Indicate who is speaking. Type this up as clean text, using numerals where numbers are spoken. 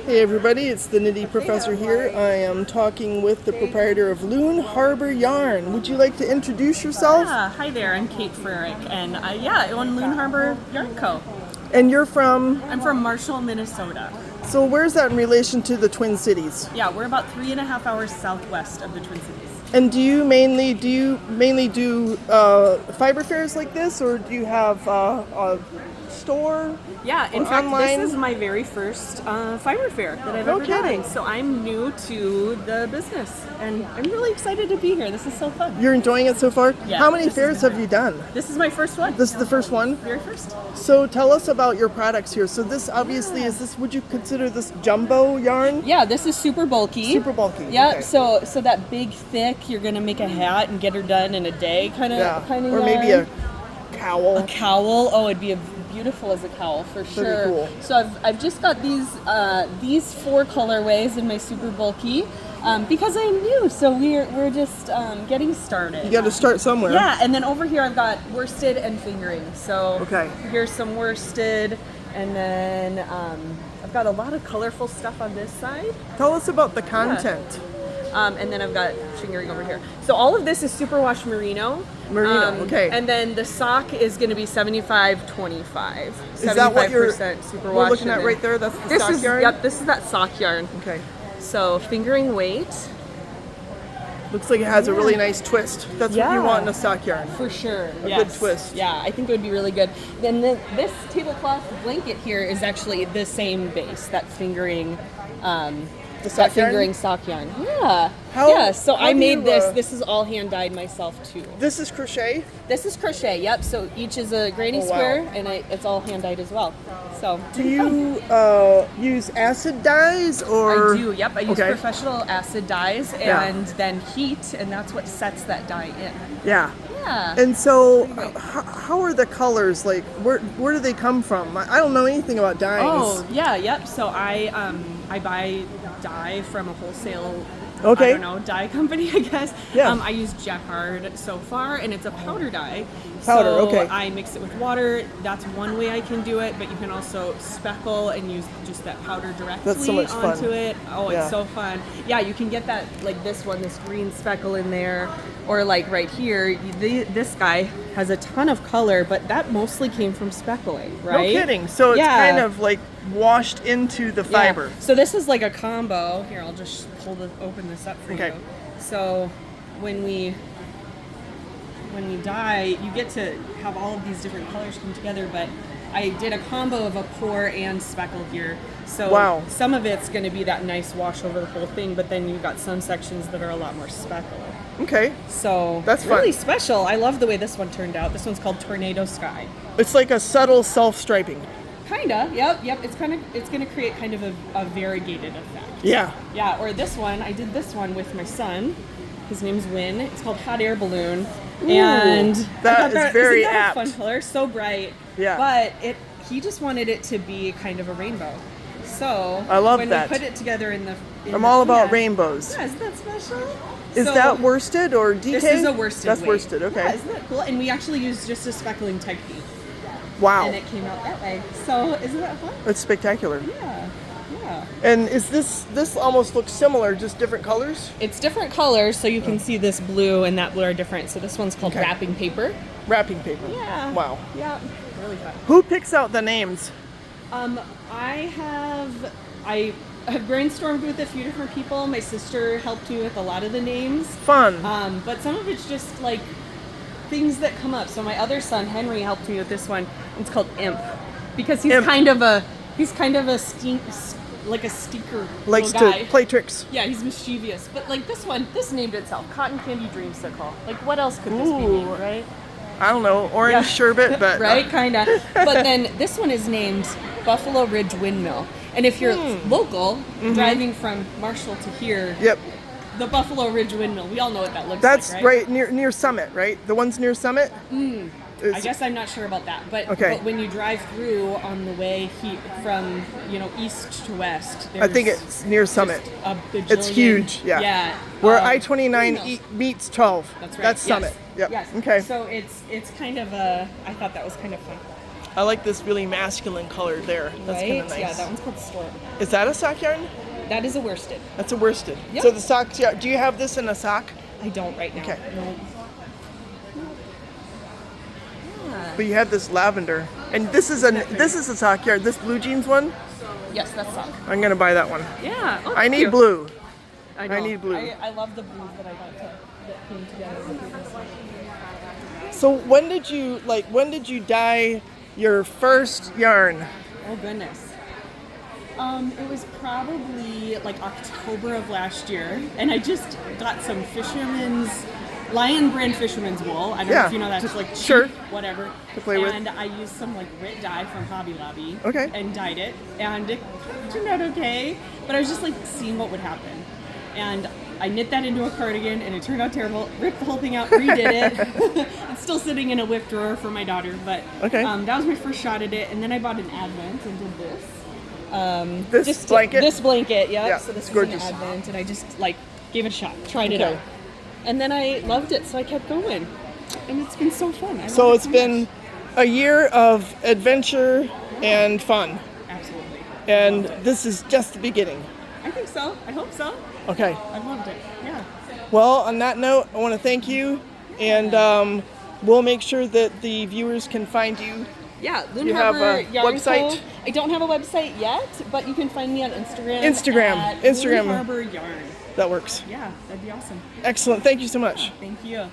Speaker 1: Hey everybody, it's the Nitty Professor here. I am talking with the proprietor of Loon Harbor Yarn. Would you like to introduce yourself?
Speaker 2: Hi there, I'm Kate Frerick, and I own Loon Harbor Yarn Co.
Speaker 1: And you're from?
Speaker 2: I'm from Marshall, Minnesota.
Speaker 1: So where's that in relation to the Twin Cities?
Speaker 2: Yeah, we're about 3.5 hours southwest of the Twin Cities.
Speaker 1: And do you mainly do fiber fairs like this, or do you have a store?
Speaker 2: Yeah, in fact,
Speaker 1: online?
Speaker 2: This is my very first fiber fair that I've ever done. So I'm new to the business, and I'm really excited to be here. This is so fun.
Speaker 1: You're enjoying it so far?
Speaker 2: Yeah.
Speaker 1: How many fairs have you done?
Speaker 2: This is my first one.
Speaker 1: This is the first one?
Speaker 2: Very first.
Speaker 1: So tell us about your products here. So this obviously would you consider this jumbo yarn?
Speaker 2: Yeah, this is super bulky.
Speaker 1: Super bulky.
Speaker 2: Yeah,
Speaker 1: okay.
Speaker 2: so that big, thick, you're gonna make a hat and get her done in a day kind of
Speaker 1: or maybe a cowl.
Speaker 2: A cowl. Oh, it'd be beautiful as a cowl for sure.
Speaker 1: Pretty cool.
Speaker 2: So I've just got these 4 colorways in my super bulky because I'm new. So we're just getting started.
Speaker 1: You got to start somewhere.
Speaker 2: Yeah, and then over here I've got worsted and fingering. So here's some worsted, and then I've got a lot of colorful stuff on this side.
Speaker 1: Tell us about the content.
Speaker 2: Yeah. And then I've got fingering over here. So all of this is superwash merino.
Speaker 1: Merino, okay.
Speaker 2: And then the sock is going to be 75-25.
Speaker 1: Is that what you're
Speaker 2: superwash?
Speaker 1: We're looking at right there? That's the sock yarn?
Speaker 2: Yep, this is that sock yarn.
Speaker 1: Okay.
Speaker 2: So fingering weight.
Speaker 1: Looks like it has a really nice twist. That's what you want in a sock yarn.
Speaker 2: For sure.
Speaker 1: A good twist.
Speaker 2: Yeah, I think it would be really good. Then this tablecloth blanket here is actually the same base, that fingering sock yarn. Yeah. So I made this. This is all hand dyed myself too.
Speaker 1: This is crochet?
Speaker 2: This is crochet, yep. So each is a granny square, and it's all hand dyed as well. So
Speaker 1: do you use acid dyes or?
Speaker 2: I do, yep. I use professional acid dyes and then heat, and that's what sets that dye in.
Speaker 1: Yeah.
Speaker 2: Yeah.
Speaker 1: And so, how are the colors? Like, where do they come from? I don't know anything about dyes.
Speaker 2: Oh, yeah, yep. So I buy dye from a wholesale, dye company, I guess.
Speaker 1: Yeah.
Speaker 2: I use Jacquard so far, and it's a powder dye.
Speaker 1: Powder,
Speaker 2: so I mix it with water. That's one way I can do it, but you can also speckle and use just that powder directly onto it. Oh, it's so fun. Yeah, you can get that, like this green speckle in there, or like right here, this guy has a ton of color, but that mostly came from speckling, right?
Speaker 1: No kidding. So it's kind of like washed into the fiber.
Speaker 2: Yeah. So this is like a combo. Here, I'll just open this up for you. So when we dye, you get to have all of these different colors come together, but I did a combo of a pour and speckle here. So some of it's going to be that nice wash over the whole thing, but then you've got some sections that are a lot more speckle.
Speaker 1: Okay.
Speaker 2: So
Speaker 1: that's
Speaker 2: really special. I love the way this one turned out. This one's called Tornado Sky.
Speaker 1: It's like a subtle self-striping.
Speaker 2: Kinda, yep. It's gonna create kind of a variegated effect.
Speaker 1: Yeah.
Speaker 2: Yeah, or this one, I did this one with my son. His name's Win. It's called Hot Air Balloon.
Speaker 1: Ooh,
Speaker 2: and
Speaker 1: that is very apt.
Speaker 2: A fun color, so bright.
Speaker 1: Yeah.
Speaker 2: But he just wanted it to be kind of a rainbow. So
Speaker 1: I love
Speaker 2: when
Speaker 1: that.
Speaker 2: we put it together
Speaker 1: I'm all about rainbows.
Speaker 2: Yeah, isn't that special?
Speaker 1: Is that worsted or DK?
Speaker 2: This is a worsted.
Speaker 1: That's worsted, okay.
Speaker 2: Yeah, isn't that cool? And we actually used just a speckling technique.
Speaker 1: Wow.
Speaker 2: And it came out that way. So isn't that fun?
Speaker 1: It's spectacular.
Speaker 2: Yeah.
Speaker 1: And is this almost looks similar, just different colors?
Speaker 2: It's different colors, so you can see this blue and that blue are different. So this one's called wrapping paper.
Speaker 1: Wrapping paper.
Speaker 2: Yeah.
Speaker 1: Wow.
Speaker 2: Yeah. Really fun.
Speaker 1: Who picks out the names?
Speaker 2: I have brainstormed with a few different people. My sister helped me with a lot of the names.
Speaker 1: Fun.
Speaker 2: But some of it's just like things that come up. So my other son Henry helped me with this one. It's called Imp, because he's kind of a stinker.
Speaker 1: Likes
Speaker 2: guy.
Speaker 1: to play tricks.
Speaker 2: Yeah, he's mischievous. But like this named itself, Cotton Candy Dreamsicle. Like what else could this be named, right?
Speaker 1: I don't know, orange sherbet, but
Speaker 2: right, kinda. But then this one is named Buffalo Ridge Windmill. And if you're local, driving from Marshall to here, the Buffalo Ridge Windmill, we all know what that looks like, right?
Speaker 1: That's right near Summit, right? The ones near Summit?
Speaker 2: I guess I'm not sure about that, but when you drive through on the way from east to west,
Speaker 1: I think it's near Summit. It's huge, yeah. Where I-29 meets 12.
Speaker 2: That's right.
Speaker 1: That's Summit.
Speaker 2: Yes.
Speaker 1: Yep. Okay.
Speaker 2: So it's kind of I thought that was kind of fun.
Speaker 1: I like this really masculine color there. That's kind
Speaker 2: Right?
Speaker 1: of nice.
Speaker 2: Yeah, that one's called Storm.
Speaker 1: Is that a sock yarn?
Speaker 2: That is a worsted.
Speaker 1: That's a worsted.
Speaker 2: Yep.
Speaker 1: So the socks, yeah. Do you have this in a sock?
Speaker 2: I don't right now.
Speaker 1: Okay.
Speaker 2: No. Yeah.
Speaker 1: But you have this lavender, and this is a sock yarn. This blue jeans one.
Speaker 2: Yes, that's sock.
Speaker 1: I'm gonna buy that one.
Speaker 2: Yeah. Oh,
Speaker 1: I
Speaker 2: thank
Speaker 1: need
Speaker 2: you.
Speaker 1: blue.
Speaker 2: I know.
Speaker 1: I need blue.
Speaker 2: I love the blues that I got that came together with this.
Speaker 1: So when did you dye your first yarn?
Speaker 2: Oh goodness. It was probably like October of last year, and I just got some Lion brand fisherman's wool. I don't know if you know that. It's like cheap,
Speaker 1: sure.
Speaker 2: Whatever.
Speaker 1: To play with.
Speaker 2: And I used some like Rit dye from Hobby Lobby.
Speaker 1: Okay.
Speaker 2: And dyed it, and it turned out okay. But I was just like seeing what would happen, and I knit that into a cardigan, and it turned out terrible. Ripped the whole thing out, redid it. It's still sitting in a whip drawer for my daughter, but
Speaker 1: okay.
Speaker 2: That was my first shot at it. And then I bought an Advent and did this.
Speaker 1: This blanket?
Speaker 2: This blanket, yep.
Speaker 1: Yeah,
Speaker 2: So this is
Speaker 1: gorgeous.
Speaker 2: an Advent, and I just like gave it a shot, tried it out. And then I loved it, so I kept going. And it's been so fun.
Speaker 1: So it's been a year of adventure and fun.
Speaker 2: Absolutely.
Speaker 1: And this is just the beginning.
Speaker 2: I think so. I hope so.
Speaker 1: Okay.
Speaker 2: I've loved it. Yeah.
Speaker 1: Well, on that note, I want to thank you, and we'll make sure that the viewers can find you.
Speaker 2: Yeah, Loon
Speaker 1: You have
Speaker 2: Harbor
Speaker 1: a
Speaker 2: Yarn
Speaker 1: website?
Speaker 2: Co. I don't have a website yet, but you can find me on Instagram.
Speaker 1: Instagram.
Speaker 2: At Loon Harbor Yarn.
Speaker 1: That works.
Speaker 2: Yeah, that'd be awesome.
Speaker 1: Excellent. Thank you so much.
Speaker 2: Thank you.